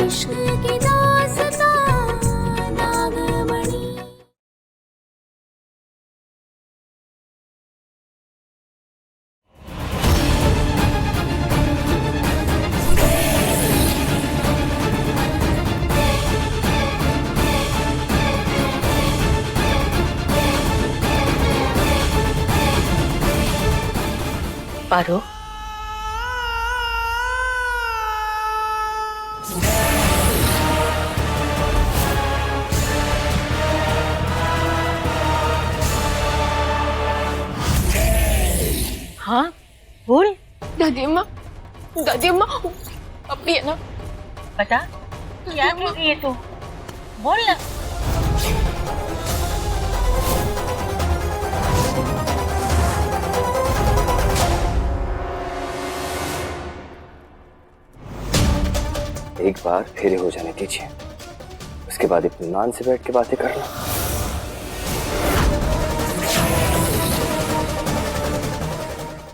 इश्क की दास्तां नागमणि। पारो, हाँ बोल। दादी अम्मा अपनी है ना। बता क्या कह रही है तू, बोल ना। एक बार फेरे हो जाने दीजिए, उसके बाद इत्मीनान से बैठ के बातें करना।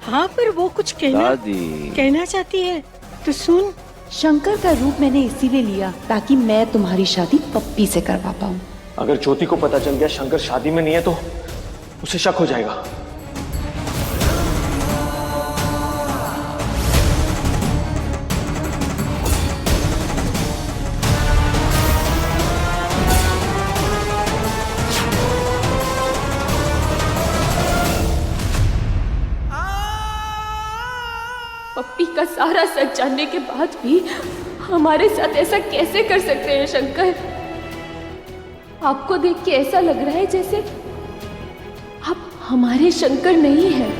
हाँ पर वो कुछ कहना चाहती है तो सुन। शंकर का रूप मैंने इसीलिए लिया ताकि मैं तुम्हारी शादी पप्पी से करवा पाऊं। अगर ज्योति को पता चल गया शंकर शादी में नहीं है तो उसे शक हो जाएगा। पप्पी का सारा सच जानने के बाद भी हमारे साथ ऐसा कैसे कर सकते हैं शंकर? आपको देख के ऐसा लग रहा है जैसे आप हमारे शंकर नहीं हैं।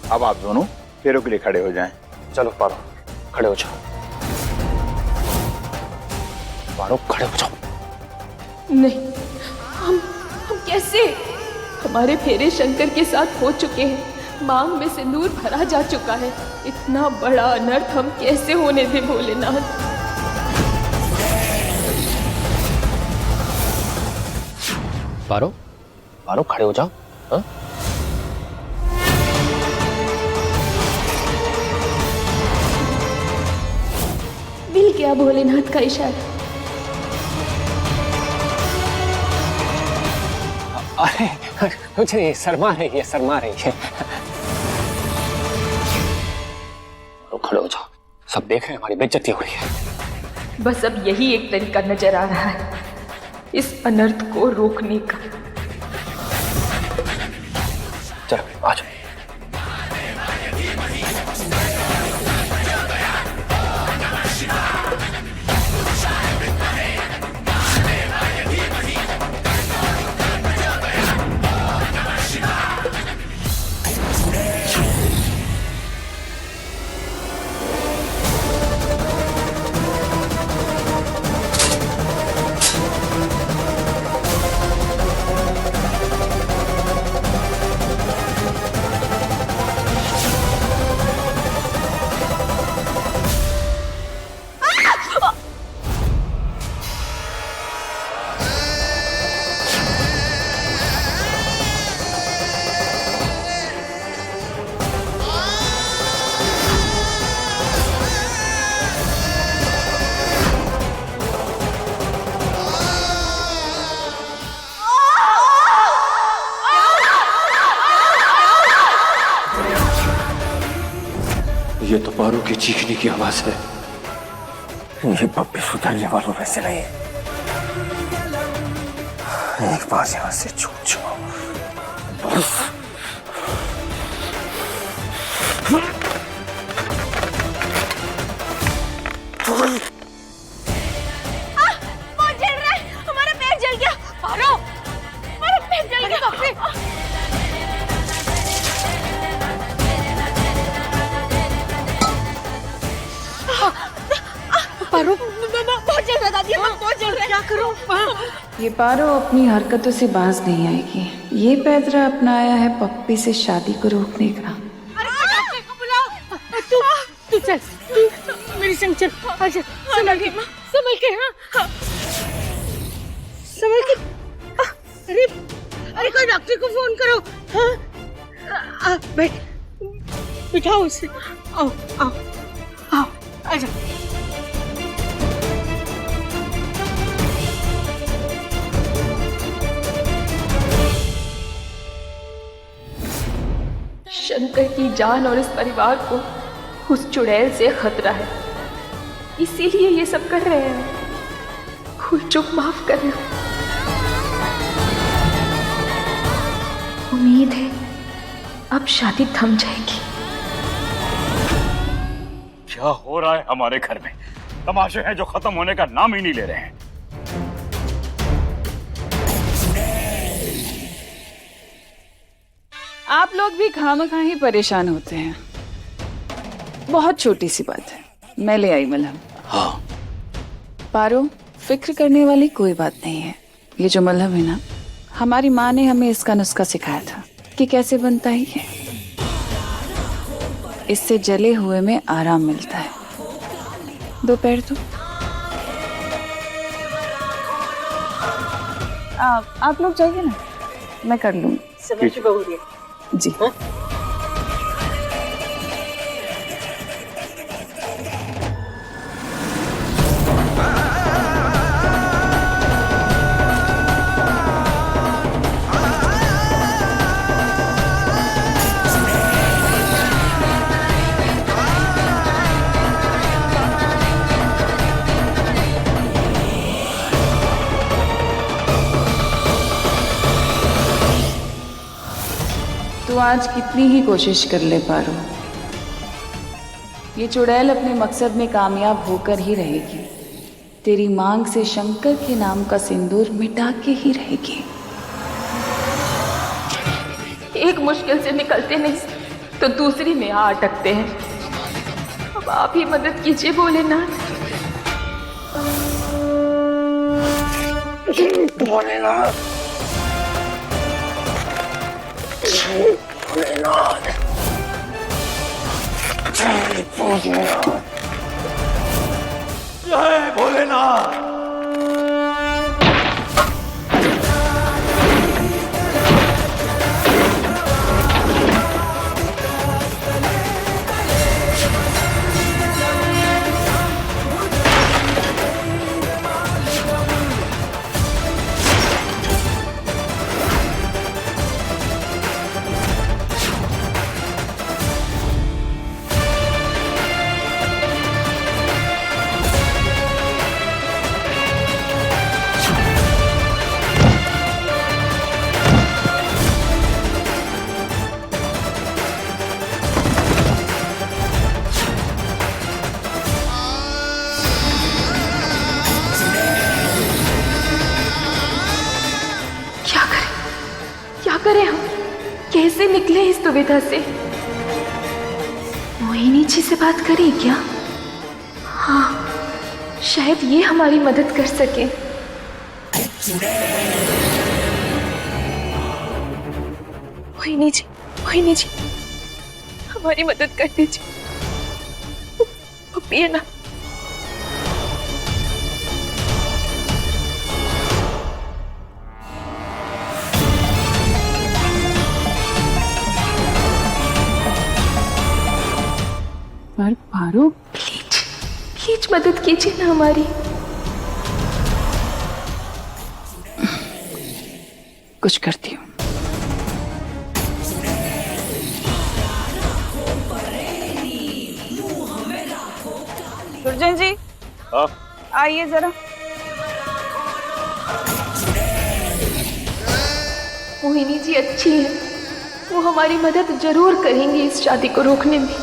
अब आप दोनों फेरों के लिए खड़े हो जाएं। चलो पारो, खड़े हो जाओ। पारो खड़े हो जाओ। नहीं, हम कैसे? हमारे फेरे शंकर के साथ हो चुके हैं, मांग में सिंदूर भरा जा चुका है। इतना बड़ा अनर्थ हम कैसे होने दे भोलेनाथ? पारो पारो खड़े हो जाओ। हाँ? मिल गया भोलेनाथ का इशारा। अरे कुछ नहीं, शर्मा रही है। खड़े हो जाओ, सब देख रहे हैं, हमारी बेइज्जती हो रही है। बस अब यही एक तरीका नजर आ रहा है इस अनर्थ को रोकने का। चलो आ जाओ। ये तो पारो की चीखने की आवाज है। ये पप्पी सुधरने वालों में से नहीं। एक बार यहां से छूट जाओ बस। वो जल रहा है, हमारा पैर जल गया। पारो, हमारा पैर जल गया। पारो बहुत जल रहा दादी, बहुत जल क्या करूं? ये पारो अपनी हरकतों से बाज नहीं आएगी। ये पैदरा अपनाया है पप्पी से शादी को रोकने का। तू चल, तू मेरी संग चल। अच्छा संभल के, संभल के। हाँ संभल के। अरे अरे कोई डॉक्टर को फोन करो। हाँ बैठ, बिठाओ उसे। आओ आओ आओ, आजा। शंकर की जान और इस परिवार को उस चुड़ैल से खतरा है, इसीलिए ये सब कर रहे हैं। भूल चूक माफ करना। उम्मीद है अब शादी थम जाएगी। क्या हो रहा है हमारे घर में? तमाशे हैं जो खत्म होने का नाम ही नहीं ले रहे हैं। आप लोग भी खामखा ही परेशान होते हैं। बहुत छोटी सी बात है, मैं ले आई मलहम। हाँ पारो, फिक्र करने वाली कोई बात नहीं है। ये जो मलहम है ना, हमारी माँ ने हमें इसका नुस्खा सिखाया था कि कैसे बनता है ये। इससे जले हुए में आराम मिलता है। दो पैर तो आप लोग जाइए ना, मैं कर लूंगी। समय की बहू है जी। तू आज कितनी ही कोशिश कर ले पारो, ये चुड़ैल अपने मकसद में कामयाब होकर ही रहेगी। तेरी मांग से शंकर के नाम का सिंदूर मिटा के ही रहेगी। एक मुश्किल से निकलते नहीं तो दूसरी में आ अटकते हैं। अब आप ही मदद कीजिए भोलेनाथ। भोलेनाथ, भोलेनाथ, जय भोलेनाथ, जय भोलेनाथ। क्या करें हम? कैसे निकले इस दुविधा से? मोहिनी जी से बात करें क्या? हाँ, शायद ये हमारी मदद कर सके। मोहिनी जी, हमारी मदद कर दीजिए। पिए ना। पर पारो, प्लीज मदद कीजिए ना हमारी। कुछ करती हूँ। दुर्जन जी, आइए जरा। मोहिनी जी अच्छी है, वो हमारी मदद जरूर करेंगी इस शादी को रोकने में।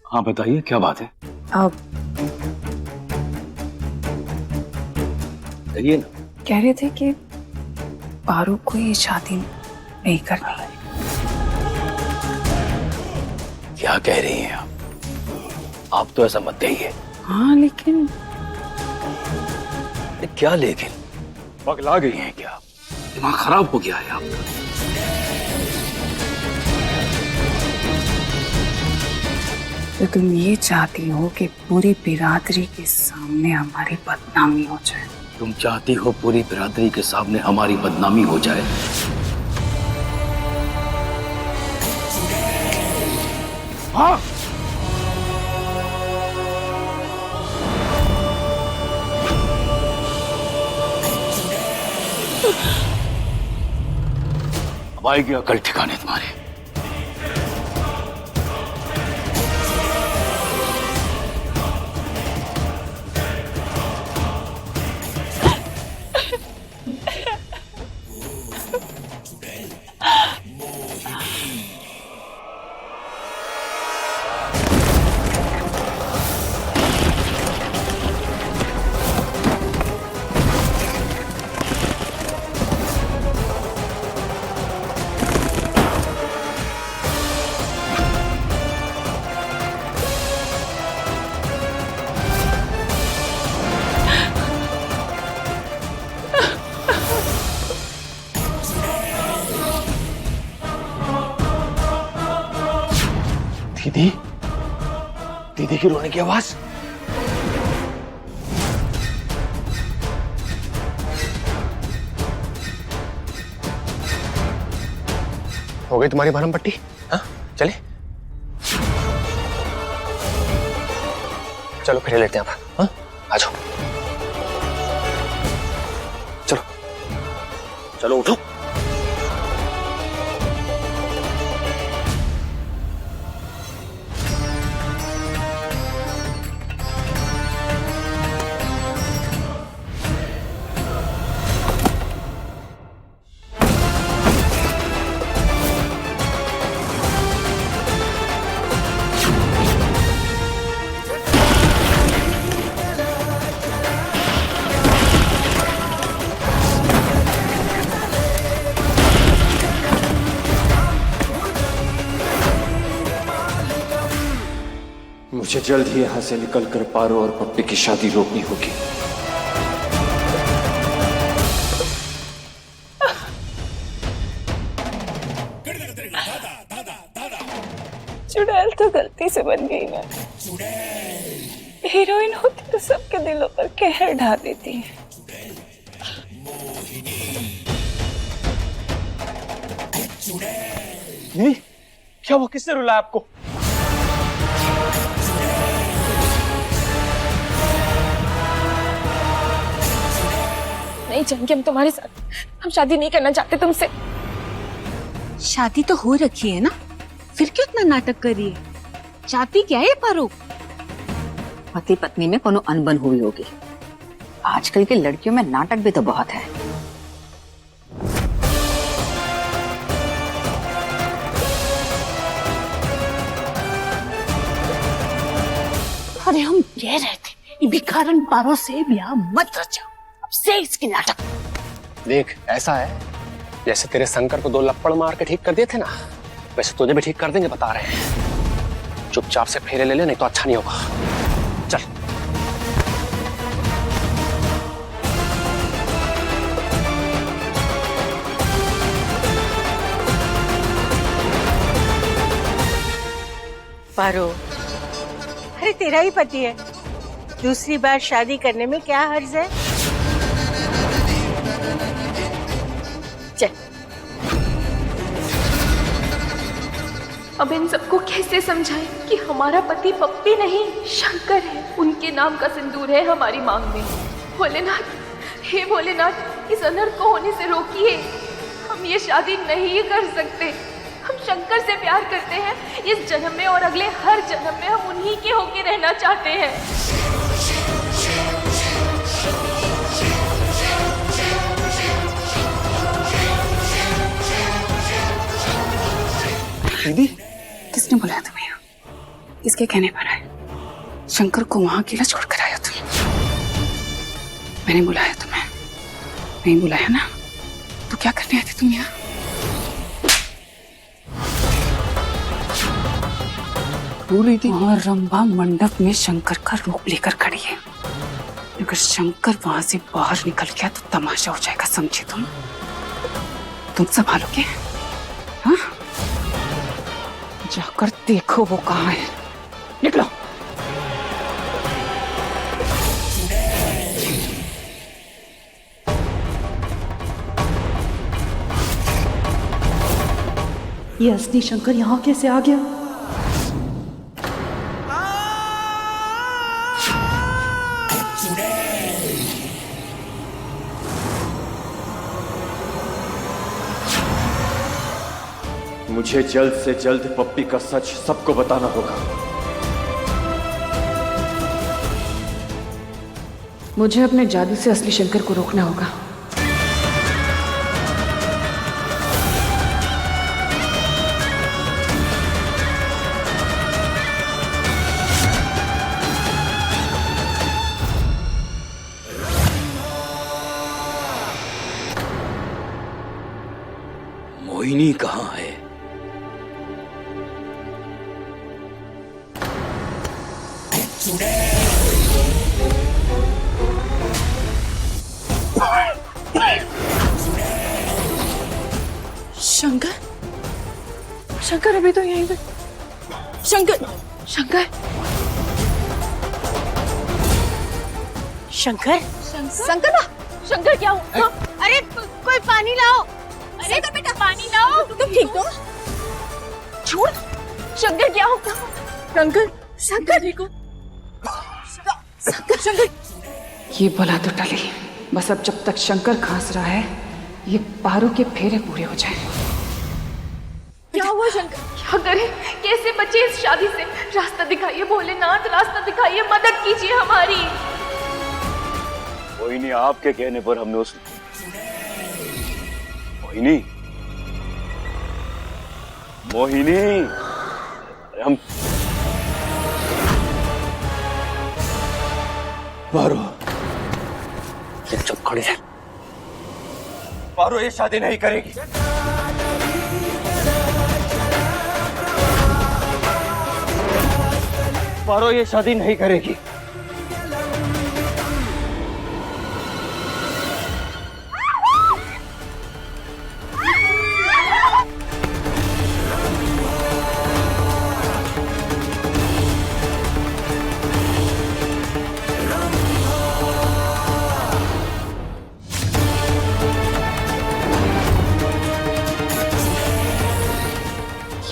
हाँ बताइए, क्या बात है? आप कहिए ना। कह रहे थे कि पारो को ये शादी नहीं करनी है। क्या कह रही हैं आप? आप तो ऐसा मत कहिए। हाँ लेकिन क्या लेकिन? पगला गई हैं क्या? दिमाग खराब हो गया है आपका? तो तुम ये चाहती हो कि पूरी बिरादरी के सामने हमारी बदनामी हो जाए? तुम चाहती हो पूरी बिरादरी के सामने हमारी बदनामी हो जाए? हाँ। अब आएगी अकल ठिकाने तुम्हारे। दीदी, दीदी की रोने की आवाज। हो गई तुम्हारी भरम पट्टी? हाँ चले, चलो फिर लेते हैं आप। हाँ आ जाओ, चलो चलो उठो। मुझे जल्द ही यहां से निकलकर पारो और पप्पी की शादी रोकनी होगी। चुड़ैल तो गलती से बन गई ना। हीरोइन होती तो सबके दिलों पर कहर ढा देती है। दीदी क्या वो किसने रुलाया आपको? नहीं जानकी, हम तुम्हारे साथ, हम शादी नहीं करना चाहते तुमसे। शादी तो हो रखी है ना, फिर क्यों इतना नाटक कर रही है? चाहती क्या है पारो? पति पत्नी में कोनो अनबन हुई होगी। आजकल की लड़कियों में नाटक भी तो बहुत है। अरे हम कह रहे थे ये भिखारन पारो से ब्याह मत रचा, अब से इसकी नाटक। देख ऐसा है जैसे तेरे शंकर को 2 लप्पड़ मार के ठीक कर दिए थे ना, वैसे तुझे भी ठीक कर देंगे, बता रहे हैं। चुपचाप से फेरे ले ले, नहीं तो अच्छा नहीं होगा। चल पारो, अरे तेरा ही पति है, दूसरी बार शादी करने में क्या हर्ज है? चल। अब इन सबको कैसे समझाएं कि हमारा पति पप्पी नहीं शंकर है। उनके नाम का सिंदूर है हमारी मांग में। भोलेनाथ, हे भोलेनाथ, इस अनर्थ को होने से रोकिए। हम ये शादी नहीं कर सकते। हम शंकर से प्यार करते हैं। इस जन्म में और अगले हर जन्म में हम उन्हीं के होके रहना चाहते हैं। दीदी किसने बुलाया तुम्हें यहाँ? किसके कहने पर आए? शंकर को वहां अकेला छोड़कर आया तुम? मैंने बुलाया तुम्हें? नहीं बुलाया ना? तो क्या करने आए थे तुम यहाँ? बोल रही थी? और रंभा मंडप में शंकर का रूप लेकर खड़ी है। अगर शंकर वहां से बाहर निकल गया तो तमाशा हो जाएगा, समझे तुम संभालोगे? हाँ, जाकर देखो वो कहाँ है। निकलो। ये असली शंकर यहाँ कैसे आ गया? मुझे जल्द से जल्द पप्पी का सच सबको बताना होगा। मुझे अपने जादू से असली शंकर को रोकना होगा। मोहिनी कहाँ है? शंकर, शंकर अभी तो यहीं पे। शंकर, शंकर, शंकर शंकर ना, शंकर क्या हुआ? अरे कोई पानी लाओ। अरे बेटा पानी लाओ। तुम ठीक हो? छोड़। शंकर क्या होगा? शंकर, शंकर को शंकर। ये भला तो टली। बस अब जब तक शंकर खांस रहा है, ये पारो के फेरे पूरे हो जाए। क्या हुआ शंकर? क्या करें? कैसे बचे इस शादी से? रास्ता दिखाइए भोलेनाथ, रास्ता दिखाइए, मदद कीजिए हमारी। मोहिनी, आपके कहने पर हमने उस मोहिनी, मोहिनी, हम पारो, ये चुप खड़ी है। पारो ये शादी नहीं करेगी। पारो ये शादी नहीं करेगी।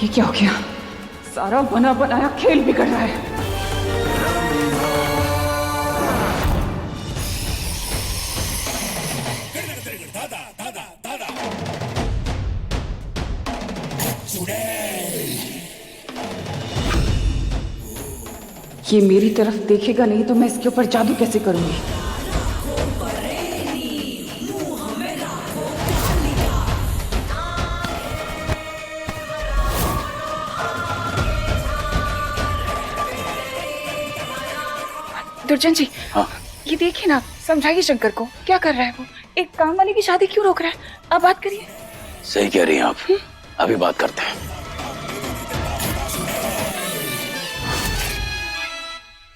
ये क्या हो गया? सारा बना बनाया खेल बिगड़ रहा है। ये मेरी तरफ देखेगा नहीं तो मैं इसके ऊपर जादू कैसे करूंगी? दुर्जन जी, हाँ? ये देखिए ना, समझाइए शंकर को, क्या कर रहा है वो? एक काम वाले की शादी क्यों रोक रहा है? अब बात करिए। सही कह रही हैं आप। अभी बात करते हैं।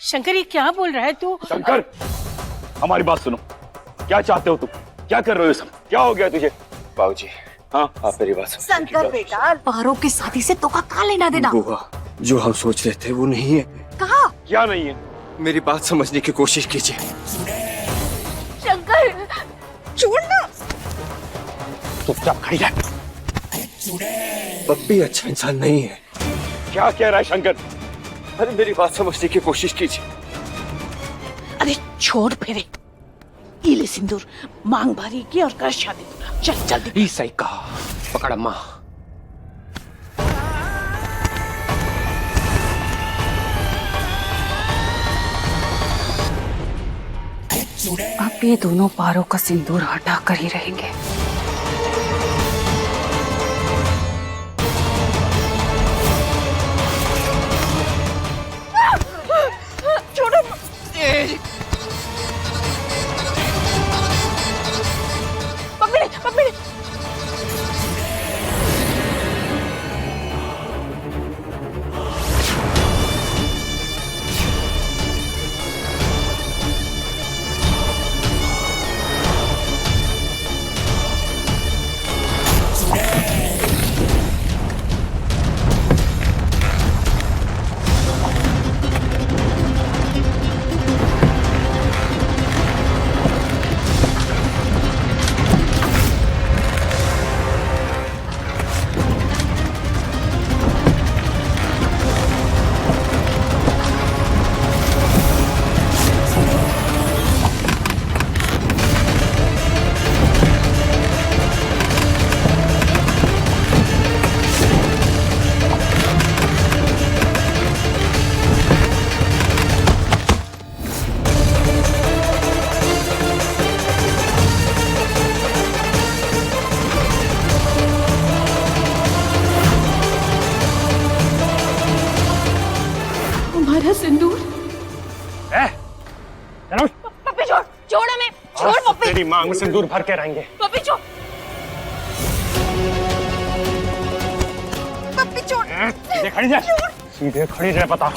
शंकर ये क्या बोल रहा है तू? शंकर, हमारी बात सुनो। क्या चाहते हो तुम? क्या कर रहे हो सब? क्या हो गया तुझे? बाबूजी, हाँ, आप मेरी बात समझिए। शंकर बेटा, पारो की शादी से तो का लेना देना? बुआ, जो हम सोच रहे थे वो नहीं है। कहा? क्या नहीं है? मेरी बात समझने की कोशिश कीजिए। शंकर छोड़ना। चुपचाप खड़ी रह। पप्पी अच्छा इंसान नहीं है। क्या कह रहा है शंकर? अरे मेरी बात समझने की कोशिश कीजिए। अरे छोड़ फेरे, ये ले सिंदूर, मांग भरी की और कर शादी पूरा। चल जल्दी। ई सही कहा। पकड़ अम्मा। अब ये दोनों पारों का सिंदूर हटा कर ही रहेंगे। छोड़ो। पकड़े पकड़े। तेरी मांग में सिंदूर भर के रहेंगे। पप्पी छोड़, पप्पी छोड़, सीधे खड़ी रह, सीधे खड़ी रह, बता।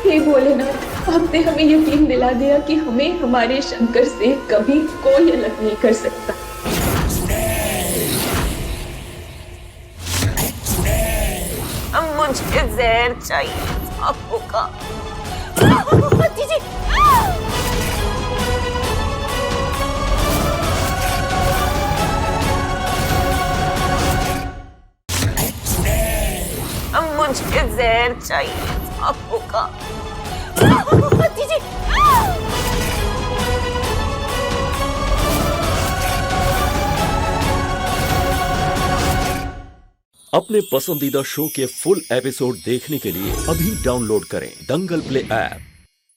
हे भोलेनाथ, आपने हमें यकीन दिला दिया कि हमें हमारे शंकर से कभी कोई अलग नहीं कर सकता। अब मुझे जहर चाहिए आपको का। दीदी, अब मुझे जहर चाहिए आपको का। दीदी, अपने पसंदीदा शो के फुल एपिसोड देखने के लिए अभी डाउनलोड करें दंगल प्ले ऐप।